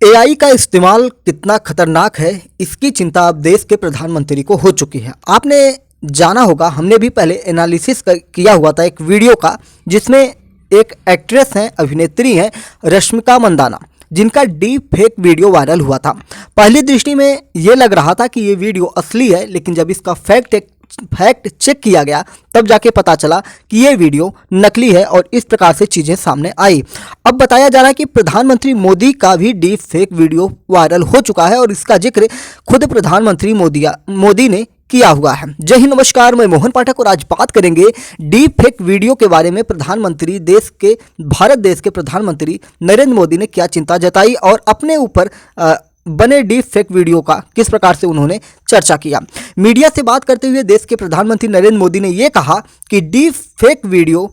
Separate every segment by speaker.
Speaker 1: AI का इस्तेमाल कितना खतरनाक है, इसकी चिंता अब देश के प्रधानमंत्री को हो चुकी है। आपने जाना होगा, हमने भी पहले एनालिसिस किया हुआ था एक वीडियो का, जिसमें एक एक्ट्रेस हैं, अभिनेत्री हैं रश्मिका मंदाना, जिनका डीप फेक वीडियो वायरल हुआ था। पहली दृष्टि में ये लग रहा था कि ये वीडियो असली है, लेकिन जब इसका फैक्ट चेक किया गया तब जाके पता चला कि ये वीडियो नकली है और इस प्रकार से चीज़ें सामने आई। अब बताया जा रहा है कि प्रधानमंत्री मोदी का भी डीप फेक वीडियो वायरल हो चुका है और इसका जिक्र खुद प्रधानमंत्री मोदी ने किया हुआ है। जय हिंद, नमस्कार, मैं मोहन पाठक और आज बात करेंगे डीप फेक वीडियो के बारे में। भारत देश के प्रधानमंत्री नरेंद्र मोदी ने क्या चिंता जताई और अपने ऊपर बने डीप फेक वीडियो का किस प्रकार से उन्होंने चर्चा किया। मीडिया से बात करते हुए देश के प्रधानमंत्री नरेंद्र मोदी ने यह कहा कि डीप फेक वीडियो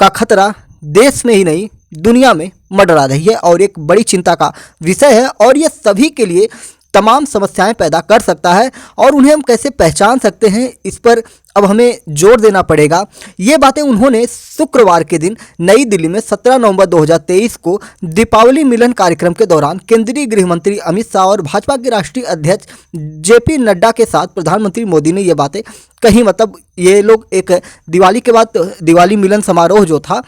Speaker 1: का खतरा देश में ही नहीं दुनिया में मंडरा रही है और एक बड़ी चिंता का विषय है और यह सभी के लिए तमाम समस्याएं पैदा कर सकता है और उन्हें हम कैसे पहचान सकते हैं, इस पर अब हमें जोर देना पड़ेगा। ये बातें उन्होंने शुक्रवार के दिन नई दिल्ली में 17 नवंबर 2023 को दीपावली मिलन कार्यक्रम के दौरान केंद्रीय गृह मंत्री अमित शाह और भाजपा के राष्ट्रीय अध्यक्ष जेपी नड्डा के साथ प्रधानमंत्री मोदी ने ये बातें कही। मतलब ये लोग एक दिवाली के बाद दिवाली मिलन समारोह जो था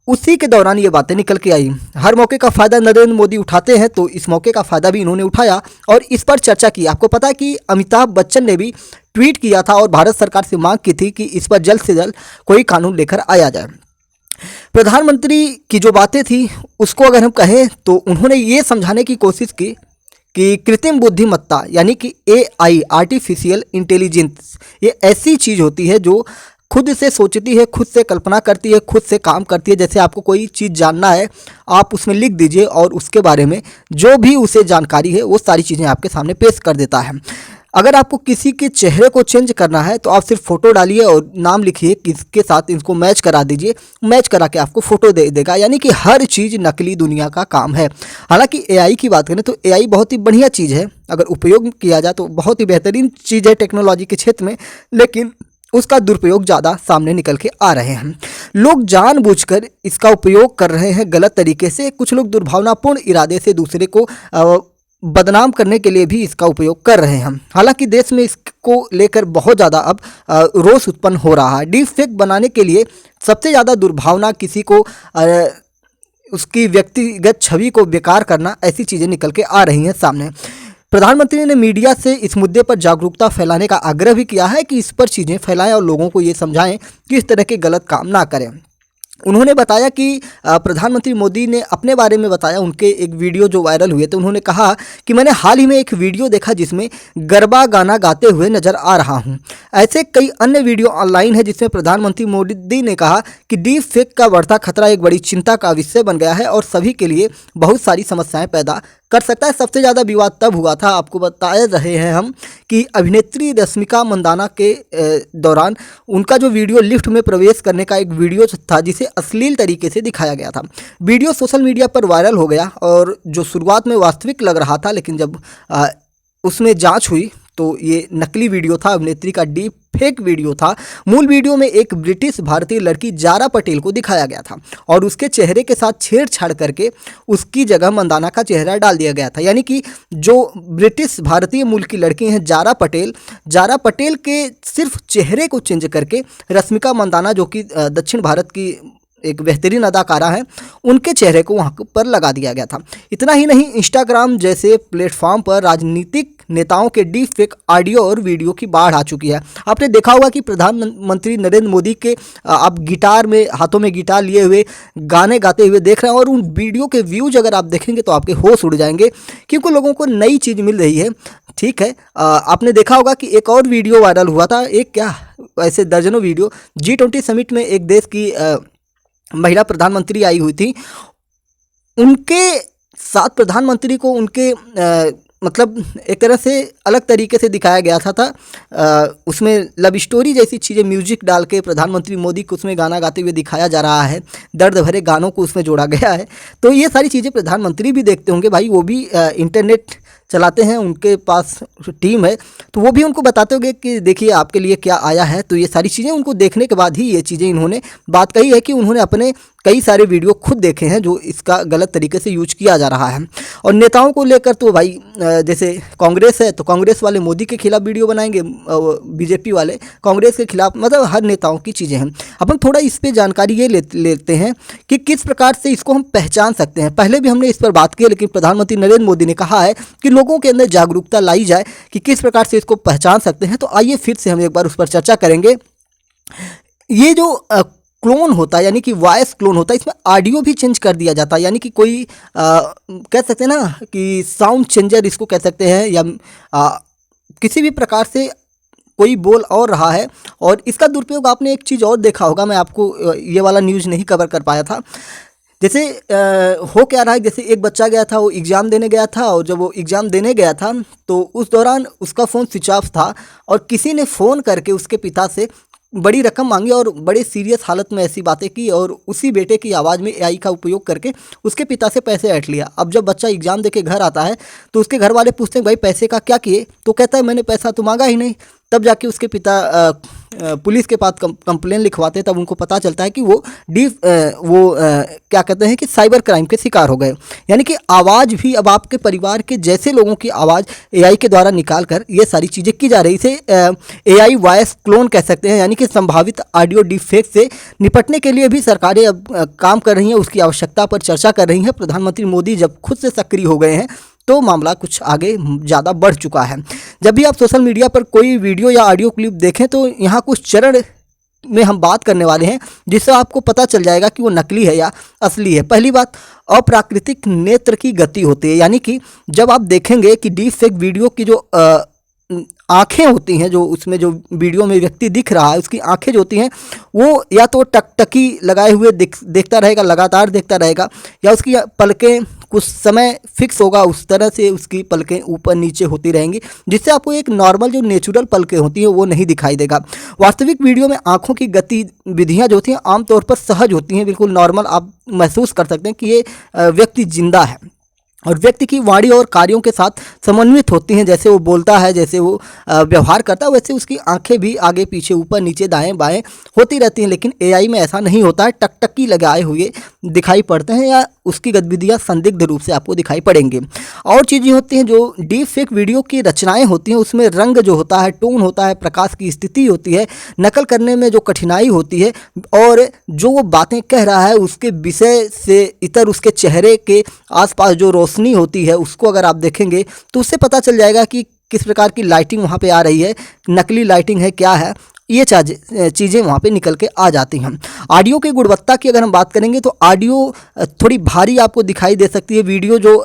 Speaker 1: उसी के दौरान ये बातें निकल के आई। हर मौके का फ़ायदा नरेंद्र मोदी उठाते हैं, तो इस मौके का फ़ायदा भी इन्होंने उठाया और इस पर चर्चा की। आपको पता है कि अमिताभ बच्चन ने भी ट्वीट किया था और भारत सरकार से मांग की थी कि इस पर जल्द से जल्द कोई कानून लेकर आया जाए। प्रधानमंत्री की जो बातें थी उसको अगर हम कहें तो उन्होंने ये समझाने की कोशिश की कि कृत्रिम बुद्धिमत्ता यानी कि एआई, आर्टिफिशियल इंटेलिजेंस, ये ऐसी चीज़ होती है जो खुद से सोचती है, खुद से कल्पना करती है, खुद से काम करती है। जैसे आपको कोई चीज़ जानना है, आप उसमें लिख दीजिए और उसके बारे में जो भी उसे जानकारी है वो सारी चीज़ें आपके सामने पेश कर देता है। अगर आपको किसी के चेहरे को चेंज करना है तो आप सिर्फ फ़ोटो डालिए और नाम लिखिए, किसके साथ इसको मैच करा दीजिए, मैच करा के आपको फ़ोटो दे देगा। यानी कि हर चीज़ नकली दुनिया का काम है। हालांकि एआई की बात करें तो एआई बहुत ही बढ़िया चीज़ है, अगर उपयोग किया जाए तो बहुत ही बेहतरीन चीज़ है टेक्नोलॉजी के क्षेत्र में, लेकिन उसका दुरुपयोग ज़्यादा सामने निकल के आ रहे हैं। लोग जानबूझकर इसका उपयोग कर रहे हैं गलत तरीके से। कुछ लोग दुर्भावनापूर्ण इरादे से दूसरे को बदनाम करने के लिए भी इसका उपयोग कर रहे हैं। हालांकि देश में इसको लेकर बहुत ज़्यादा अब रोष उत्पन्न हो रहा है। डीप फेक बनाने के लिए सबसे ज़्यादा दुर्भावना किसी को उसकी व्यक्तिगत छवि को बेकार करना, ऐसी चीज़ें निकल के आ रही हैं सामने। प्रधानमंत्री ने मीडिया से इस मुद्दे पर जागरूकता फैलाने का आग्रह भी किया है कि इस पर चीज़ें फैलाएं और लोगों को ये समझाएं कि इस तरह के गलत काम ना करें। उन्होंने बताया कि प्रधानमंत्री मोदी ने अपने बारे में बताया, उनके एक वीडियो जो वायरल हुए थे, उन्होंने कहा कि मैंने हाल ही में एक वीडियो देखा जिसमें गरबा गाना गाते हुए नजर आ रहा हूं। ऐसे कई अन्य वीडियो ऑनलाइन है जिसमें प्रधानमंत्री मोदी ने कहा कि डीप फेक का बढ़ता खतरा एक बड़ी चिंता का विषय बन गया है और सभी के लिए बहुत सारी समस्याएं पैदा कर सकता है। सबसे ज़्यादा विवाद तब हुआ था, आपको बताए रहे हैं हम, कि अभिनेत्री रश्मिका मंदाना के दौरान उनका जो वीडियो लिफ्ट में प्रवेश करने का एक वीडियो था जिसे अश्लील तरीके से दिखाया गया था। वीडियो सोशल मीडिया पर वायरल हो गया और जो शुरुआत में वास्तविक लग रहा था, लेकिन जब उसमें जांच हुई तो ये नकली वीडियो था, अभिनेत्री का डीप फेक वीडियो था। मूल वीडियो में एक ब्रिटिश भारतीय लड़की जारा पटेल को दिखाया गया था और उसके चेहरे के साथ छेड़छाड़ करके उसकी जगह मंदाना का चेहरा डाल दिया गया था। यानी कि जो ब्रिटिश भारतीय मूल की लड़की हैं जारा पटेल के सिर्फ चेहरे को चेंज करके रश्मिका मंदाना, जो कि दक्षिण भारत की एक बेहतरीन अदाकारा है, उनके चेहरे को वहाँ पर लगा दिया गया था। इतना ही नहीं, इंस्टाग्राम जैसे प्लेटफॉर्म पर राजनीतिक नेताओं के डीप फेक ऑडियो और वीडियो की बाढ़ आ चुकी है। आपने देखा होगा कि प्रधानमंत्री नरेंद्र मोदी के आप गिटार में, हाथों में गिटार लिए हुए गाने गाते हुए देख रहे हैं और उन वीडियो के व्यूज अगर आप देखेंगे तो आपके होश उड़ जाएंगे, क्योंकि लोगों को नई चीज़ मिल रही है। ठीक है, आपने देखा होगा कि एक और वीडियो वायरल हुआ था, एक क्या ऐसे दर्जनों वीडियो G20 समिट में एक देश की महिला प्रधानमंत्री आई हुई थी, उनके साथ प्रधानमंत्री को उनके मतलब एक तरह से अलग तरीके से दिखाया गया था। उसमें लव स्टोरी जैसी चीज़ें म्यूजिक डाल के प्रधानमंत्री मोदी को उसमें गाना गाते हुए दिखाया जा रहा है, दर्द भरे गानों को उसमें जोड़ा गया है। तो ये सारी चीज़ें प्रधानमंत्री भी देखते होंगे भाई, वो भी इंटरनेट चलाते हैं, उनके पास टीम है, तो वो भी उनको बताते होंगे कि देखिए आपके लिए क्या आया है। तो ये सारी चीज़ें उनको देखने के बाद ही ये चीज़ें इन्होंने बात कही है कि उन्होंने अपने कई सारे वीडियो खुद देखे हैं जो इसका गलत तरीके से यूज किया जा रहा है। और नेताओं को लेकर तो भाई जैसे कांग्रेस है तो कांग्रेस वाले मोदी के खिलाफ वीडियो बनाएंगे, बीजेपी वाले कांग्रेस के खिलाफ, मतलब हर नेताओं की चीज़ें हैं। अब हम थोड़ा इस पे जानकारी ये लेते हैं कि किस प्रकार से इसको हम पहचान सकते हैं। पहले भी हमने इस पर बात की, लेकिन प्रधानमंत्री नरेंद्र मोदी ने कहा है कि लोगों के अंदर जागरूकता लाई जाए कि किस प्रकार से इसको पहचान सकते हैं। तो आइए फिर से हम एक बार उस पर चर्चा करेंगे। ये जो क्लोन होता है, यानी कि वॉइस क्लोन होता है, इसमें ऑडियो भी चेंज कर दिया जाता है, यानी कि कोई कह सकते हैं ना कि साउंड चेंजर इसको कह सकते हैं, या किसी भी प्रकार से कोई बोल और रहा है। और इसका दुरुपयोग आपने एक चीज़ और देखा होगा, मैं आपको ये वाला न्यूज़ नहीं कवर कर पाया था। जैसे हो क्या रहा है, जैसे एक बच्चा गया था, वो एग्ज़ाम देने गया था, और जब वो एग्ज़ाम देने गया था तो उस दौरान उसका फ़ोन स्विच ऑफ था, और किसी ने फ़ोन करके उसके पिता से बड़ी रकम मांगी और बड़े सीरियस हालत में ऐसी बातें की, और उसी बेटे की आवाज़ में एआई का उपयोग करके उसके पिता से पैसे ऐंठ लिया। अब जब बच्चा एग्ज़ाम दे के घर आता है तो उसके घर वाले पूछते हैं भाई पैसे का क्या किए, तो कहता है मैंने पैसा तो मांगा ही नहीं। तब जाके उसके पिता पुलिस के पास कंप्लेन लिखवाते हैं, तब उनको पता चलता है कि वो क्या कहते हैं कि साइबर क्राइम के शिकार हो गए। यानी कि आवाज़ भी अब आपके परिवार के जैसे लोगों की आवाज़ एआई के द्वारा निकाल कर ये सारी चीज़ें की जा रही। इसे एआई वॉइस क्लोन कह सकते हैं, यानी कि संभावित ऑडियो डिफेक्ट से निपटने के लिए भी सरकारें अब काम कर रही हैं, उसकी आवश्यकता पर चर्चा कर रही हैं। प्रधानमंत्री मोदी जब खुद से सक्रिय हो गए हैं तो मामला कुछ आगे ज़्यादा बढ़ चुका है। जब भी आप सोशल मीडिया पर कोई वीडियो या ऑडियो क्लिप देखें तो यहाँ कुछ चरण में हम बात करने वाले हैं जिससे आपको पता चल जाएगा कि वो नकली है या असली है। पहली बात, अप्राकृतिक नेत्र की गति होती है, यानी कि जब आप देखेंगे कि डीप फेक वीडियो की जो आँखें होती हैं, जो उसमें जो वीडियो में व्यक्ति दिख रहा है उसकी आँखें जो होती हैं वो या तो टकटकी लगाए हुए देखता रहेगा, लगातार देखता रहेगा, या उसकी पलकें कुछ समय फिक्स होगा, उस तरह से उसकी पलकें ऊपर नीचे होती रहेंगी, जिससे आपको एक नॉर्मल जो नेचुरल पलकें होती हैं वो नहीं दिखाई देगा। वास्तविक वीडियो में आँखों की गतिविधियाँ जो होती हैं आमतौर पर सहज होती हैं, बिल्कुल नॉर्मल, आप महसूस कर सकते हैं कि ये व्यक्ति जिंदा है, और व्यक्ति की वाणी और कार्यों के साथ समन्वित होती हैं। जैसे वो बोलता है, जैसे वो व्यवहार करता है, वैसे उसकी आंखें भी आगे पीछे ऊपर नीचे दाएं बाएं होती रहती हैं। लेकिन एआई में ऐसा नहीं होता है, टकटकी लगाए हुए दिखाई पड़ते हैं या उसकी गतिविधियां संदिग्ध रूप से आपको दिखाई पड़ेंगे। और चीज़ें होती हैं जो डीप फेक वीडियो की रचनाएँ होती हैं, उसमें रंग जो होता है, टोन होता है, प्रकाश की स्थिति होती है, नकल करने में जो कठिनाई होती है, और जो वो बातें कह रहा है उसके विषय से इतर उसके चेहरे के आसपास जो रोशनी होती है उसको अगर आप देखेंगे तो उससे पता चल जाएगा कि किस प्रकार की लाइटिंग वहाँ पे आ रही है, नकली लाइटिंग है क्या है, ये चीज़ें वहाँ पे निकल के आ जाती हैं। ऑडियो की गुणवत्ता की अगर हम बात करेंगे तो ऑडियो थोड़ी भारी आपको दिखाई दे सकती है। वीडियो जो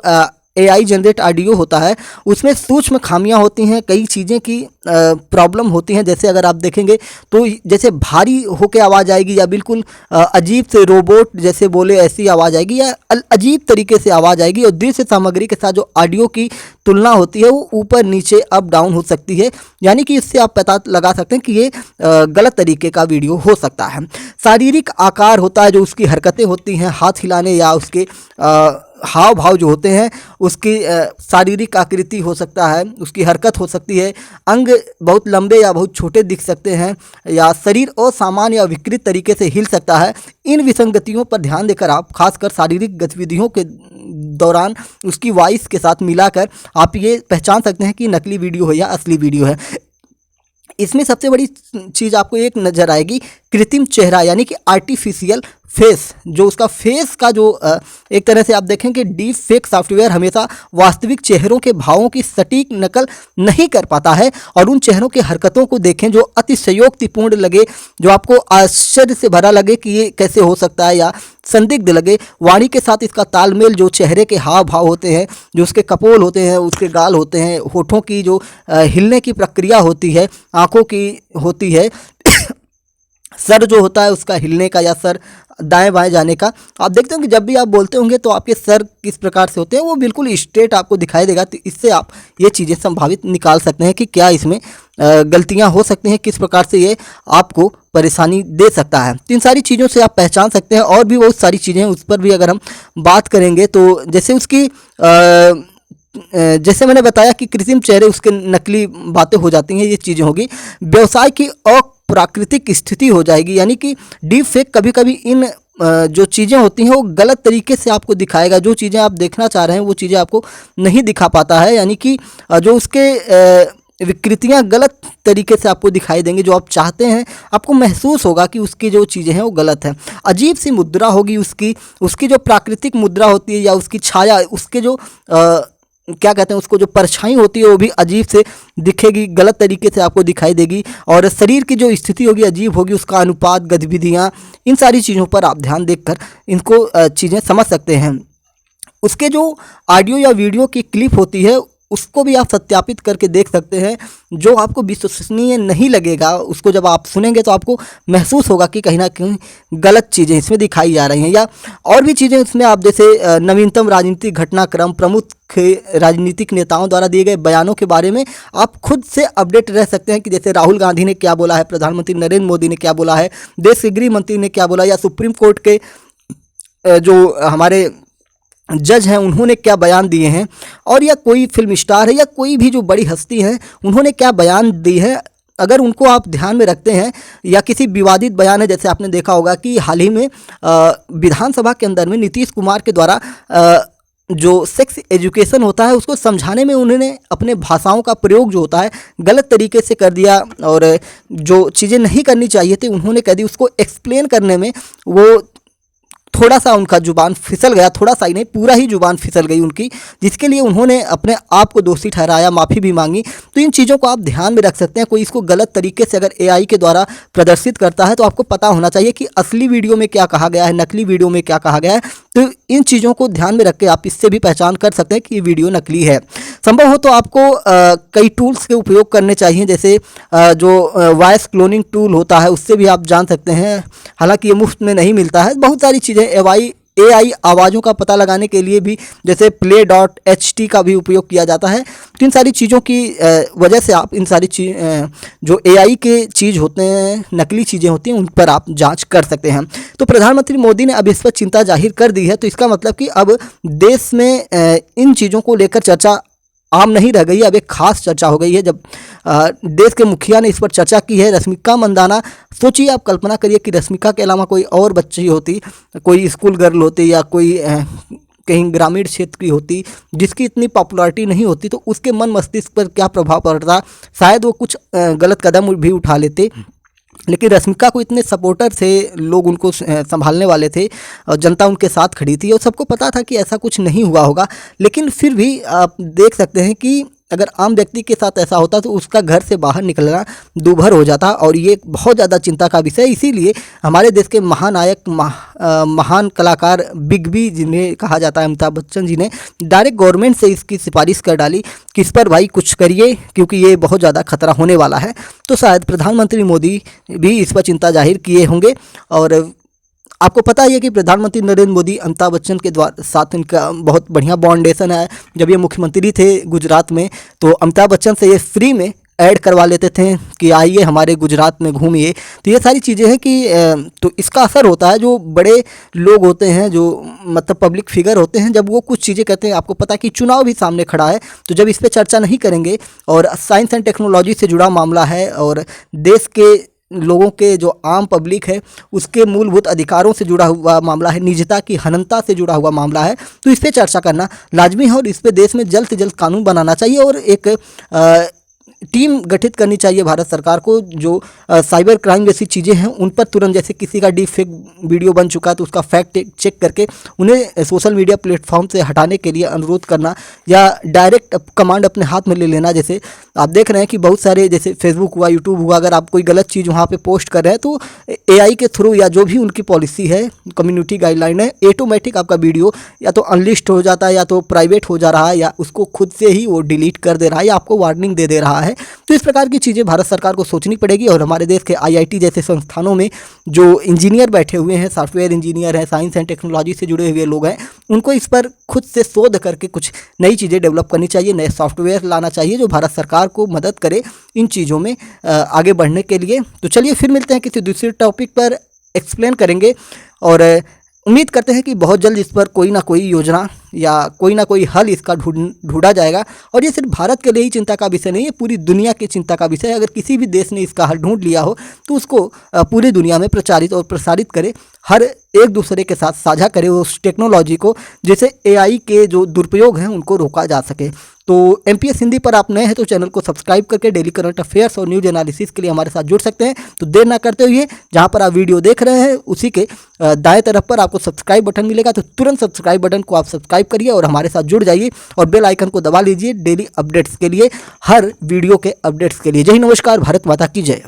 Speaker 1: एआई जनरेट ऑडियो होता है उसमें सूक्ष्म खामियां होती हैं, कई चीज़ें की प्रॉब्लम होती हैं। जैसे अगर आप देखेंगे तो जैसे भारी होके आवाज़ आएगी, या बिल्कुल अजीब से रोबोट जैसे बोले ऐसी आवाज़ आएगी, या अजीब तरीके से आवाज़ आएगी। और दृश्य सामग्री के साथ जो ऑडियो की तुलना होती है वो ऊपर नीचे अप डाउन हो सकती है, यानी कि इससे आप पता लगा सकते हैं कि ये गलत तरीके का वीडियो हो सकता है। शारीरिक आकार होता है, जो उसकी हरकतें होती हैं, हाथ हिलाने या उसके हाव भाव जो होते हैं, उसकी शारीरिक आकृति हो सकता है, उसकी हरकत हो सकती है, अंग बहुत लंबे या बहुत छोटे दिख सकते हैं, या शरीर असामान्य या विकृत तरीके से हिल सकता है। इन विसंगतियों पर ध्यान देकर आप खासकर शारीरिक गतिविधियों के दौरान उसकी वॉइस के साथ मिलाकर आप ये पहचान सकते हैं कि नकली वीडियो है या असली वीडियो है। इसमें सबसे बड़ी चीज़ आपको एक नज़र आएगी, कृत्रिम चेहरा, यानी कि आर्टिफिशियल फेस। जो उसका फेस का जो एक तरह से आप देखें कि डीप फेक सॉफ्टवेयर हमेशा वास्तविक चेहरों के भावों की सटीक नकल नहीं कर पाता है, और उन चेहरों की हरकतों को देखें जो अतिशयोक्तिपूर्ण लगे, जो आपको आश्चर्य से भरा लगे कि ये कैसे हो सकता है, या संदिग्ध लगे। वाणी के साथ इसका तालमेल, जो चेहरे के हाव भाव होते हैं, जो उसके कपोल होते हैं, उसके गाल होते हैं, होठों की जो हिलने की प्रक्रिया होती है, आँखों की होती है, सर जो होता है उसका हिलने का या सर दाएं बाएं जाने का। आप देखते हो कि जब भी आप बोलते होंगे तो आपके सर किस प्रकार से होते हैं, वो बिल्कुल स्ट्रेट आपको दिखाई देगा। तो इससे आप ये चीज़ें संभावित निकाल सकते हैं कि क्या इसमें गलतियां हो सकती हैं, किस प्रकार से ये आपको परेशानी दे सकता है। तो इन सारी चीज़ों से आप पहचान सकते हैं। और भी बहुत सारी चीज़ें उस पर भी अगर हम बात करेंगे तो जैसे उसकी जैसे मैंने बताया कि कृत्रिम चेहरे उसके नकली बातें हो जाती हैं, ये चीज़ें होगी। व्यवसाय की अप्राकृतिक स्थिति हो जाएगी, यानी कि डीप फेक कभी कभी इन जो चीज़ें होती हैं वो गलत तरीके से आपको दिखाएगा। जो चीज़ें आप देखना चाह रहे हैं वो चीज़ें आपको नहीं दिखा पाता है, यानी कि जो उसके विकृतियाँ गलत तरीके से आपको दिखाई देंगी। जो आप चाहते हैं आपको महसूस होगा कि उसकी जो चीज़ें हैं वो गलत है। अजीब सी मुद्रा होगी उसकी, उसकी जो प्राकृतिक मुद्रा होती है या उसकी छाया, उसके जो क्या कहते हैं उसको, जो परछाई होती है वो भी अजीब से दिखेगी, गलत तरीके से आपको दिखाई देगी। और शरीर की जो स्थिति होगी अजीब होगी, उसका अनुपात, गतिविधियाँ, इन सारी चीज़ों पर आप ध्यान देकर इनको चीज़ें समझ सकते हैं। उसके जो ऑडियो या वीडियो की क्लिप होती है उसको भी आप सत्यापित करके देख सकते हैं। जो आपको विश्वसनीय नहीं लगेगा उसको जब आप सुनेंगे तो आपको महसूस होगा कि कहीं ना कहीं गलत चीज़ें इसमें दिखाई जा रही हैं। या और भी चीज़ें इसमें आप जैसे नवीनतम राजनीतिक घटनाक्रम, प्रमुख राजनीतिक नेताओं द्वारा दिए गए बयानों के बारे में आप खुद से अपडेट रह सकते हैं कि जैसे राहुल गांधी ने क्या बोला है, प्रधानमंत्री नरेंद्र मोदी ने क्या बोला है, देश के गृह मंत्री ने क्या बोला, या सुप्रीम कोर्ट के जो हमारे जज हैं उन्होंने क्या बयान दिए हैं, और या कोई फिल्म स्टार है या कोई भी जो बड़ी हस्ती है उन्होंने क्या बयान दी है। अगर उनको आप ध्यान में रखते हैं, या किसी विवादित बयान है, जैसे आपने देखा होगा कि हाल ही में विधानसभा के अंदर में नीतीश कुमार के द्वारा जो सेक्स एजुकेशन होता है उसको समझाने में उन्होंने अपने भाषाओं का प्रयोग जो होता है गलत तरीके से कर दिया, और जो चीज़ें नहीं करनी चाहिए थी उन्होंने कह दी। उसको एक्सप्लेन करने में वो थोड़ा सा उनका जुबान फिसल गया, थोड़ा सा ही नहीं पूरा ही जुबान फिसल गई उनकी, जिसके लिए उन्होंने अपने आप को दोषी ठहराया, माफ़ी भी मांगी। तो इन चीज़ों को आप ध्यान में रख सकते हैं। कोई इसको गलत तरीके से अगर एआई के द्वारा प्रदर्शित करता है तो आपको पता होना चाहिए कि असली वीडियो में क्या कहा गया है, नकली वीडियो में क्या कहा गया है। तो इन चीज़ों को ध्यान में रख के आप इससे भी पहचान कर सकते हैं कि ये वीडियो नकली है। संभव हो तो आपको कई टूल्स के उपयोग करने चाहिए, जैसे जो वॉइस क्लोनिंग टूल होता है उससे भी आप जान सकते हैं। हालांकि ये मुफ्त में नहीं मिलता है। बहुत सारी चीज़ें एआई आवाज़ों का पता लगाने के लिए भी जैसे play.ht का भी उपयोग किया जाता है। तो इन सारी चीज़ों की वजह से आप इन सारी जो एआई के चीज़ होते हैं, नकली चीज़ें होती हैं, उन पर आप जांच कर सकते हैं। तो प्रधानमंत्री मोदी ने अब इस पर चिंता जाहिर कर दी है। तो इसका मतलब कि अब देश में इन चीज़ों को लेकर चर्चा आम नहीं रह गई है, अब एक खास चर्चा हो गई है। जब देश के मुखिया ने इस पर चर्चा की है, रश्मिका मंदाना, सोचिए आप, कल्पना करिए कि रश्मिका के अलावा कोई और बच्ची होती, कोई स्कूल गर्ल होती, या कोई कहीं ग्रामीण क्षेत्र की होती जिसकी इतनी पॉपुलैरिटी नहीं होती, तो उसके मन मस्तिष्क पर क्या प्रभाव पड़ता, शायद वो कुछ गलत कदम भी उठा लेते। लेकिन रश्मिका को इतने सपोर्टर थे, लोग उनको संभालने वाले थे और जनता उनके साथ खड़ी थी, और सबको पता था कि ऐसा कुछ नहीं हुआ होगा। लेकिन फिर भी आप देख सकते हैं कि अगर आम व्यक्ति के साथ ऐसा होता तो उसका घर से बाहर निकलना दूभर हो जाता, और ये बहुत ज़्यादा चिंता का विषय। इसीलिए हमारे देश के महानायक, महान कलाकार बिग बी जिन्हें कहा जाता है, अमिताभ बच्चन जी ने डायरेक्ट गवर्नमेंट से इसकी सिफारिश कर डाली कि इस पर भाई कुछ करिए, क्योंकि ये बहुत ज़्यादा खतरा होने वाला है। तो शायद प्रधानमंत्री मोदी भी इस पर चिंता जाहिर किए होंगे। और आपको पता ही है कि प्रधानमंत्री नरेंद्र मोदी, अमिताभ बच्चन के साथ इनका बहुत बढ़िया बॉन्डेशन है। जब ये मुख्यमंत्री थे गुजरात में तो अमिताभ बच्चन से ये फ्री में ऐड करवा लेते थे कि आइए हमारे गुजरात में घूमिए। तो ये सारी चीज़ें हैं कि तो इसका असर होता है। जो बड़े लोग होते हैं, जो मतलब पब्लिक फिगर होते हैं, जब वो कुछ चीज़ें कहते हैं, आपको पता है कि चुनाव भी सामने खड़ा है, तो जब इस पर चर्चा नहीं करेंगे, और साइंस एंड टेक्नोलॉजी से जुड़ा मामला है, और देश के लोगों के जो आम पब्लिक है उसके मूलभूत अधिकारों से जुड़ा हुआ मामला है, निजता की हननता से जुड़ा हुआ मामला है, तो इस पे चर्चा करना लाजमी है। और इस पे देश में जल्द से जल्द कानून बनाना चाहिए, और एक टीम गठित करनी चाहिए भारत सरकार को। जो साइबर क्राइम जैसी चीज़ें हैं उन पर तुरंत, जैसे किसी का डीप फेक वीडियो बन चुका है तो उसका फैक्ट चेक करके उन्हें सोशल मीडिया प्लेटफॉर्म से हटाने के लिए अनुरोध करना, या डायरेक्ट कमांड अपने हाथ में ले लेना। जैसे आप देख रहे हैं कि बहुत सारे, जैसे फेसबुक हुआ, यूट्यूब हुआ, अगर आप कोई गलत चीज़ वहाँ पे पोस्ट कर रहे हैं तो एआई के थ्रू, या जो भी उनकी पॉलिसी है, कम्युनिटी गाइडलाइन है, ऑटोमेटिक आपका वीडियो या तो अनलिस्ट हो जाता है, या तो प्राइवेट हो जा रहा है, या उसको खुद से ही वो डिलीट कर दे रहा है, या आपको वार्निंग दे रहा है। तो इस प्रकार की चीज़ें भारत सरकार को सोचनी पड़ेगी। और हमारे देश के आईआईटी जैसे संस्थानों में जो इंजीनियर बैठे हुए हैं, सॉफ्टवेयर इंजीनियर हैं, साइंस एंड टेक्नोलॉजी से जुड़े हुए लोग हैं, उनको इस पर खुद से शोध करके कुछ नई चीज़ें डेवलप करनी चाहिए, नए सॉफ्टवेयर लाना चाहिए जो भारत सरकार को मदद करे इन चीज़ों में आगे बढ़ने के लिए। तो चलिए फिर मिलते हैं किसी दूसरे टॉपिक पर, एक्सप्लेन करेंगे। और उम्मीद करते हैं कि बहुत जल्द इस पर कोई ना कोई योजना या कोई ना कोई हल इसका ढूंढा जाएगा। और ये सिर्फ भारत के लिए ही चिंता का विषय नहीं है, पूरी दुनिया की चिंता का विषय है। अगर किसी भी देश ने इसका हल ढूंढ लिया हो तो उसको पूरी दुनिया में प्रचारित और प्रसारित करे, हर एक दूसरे के साथ साझा करे उस टेक्नोलॉजी को, जिससे एआई के जो दुरुपयोग हैं उनको रोका जा सके। तो एमपीएस हिंदी पर आप नए हैं तो चैनल को सब्सक्राइब करके डेली करंट अफेयर्स और न्यूज एनालिसिस के लिए हमारे साथ जुड़ सकते हैं। तो देर ना करते हुए जहां पर आप वीडियो देख रहे हैं उसी के दाएं तरफ पर आपको सब्सक्राइब बटन मिलेगा, तो तुरंत सब्सक्राइब बटन को आप सब्सक्राइब करिए और हमारे साथ जुड़ जाइए और बेल आइकन को दबा लीजिए डेली अपडेट्स के लिए, हर वीडियो के अपडेट्स के लिए। जय हिंद, नमस्कार, भारत माता की जय।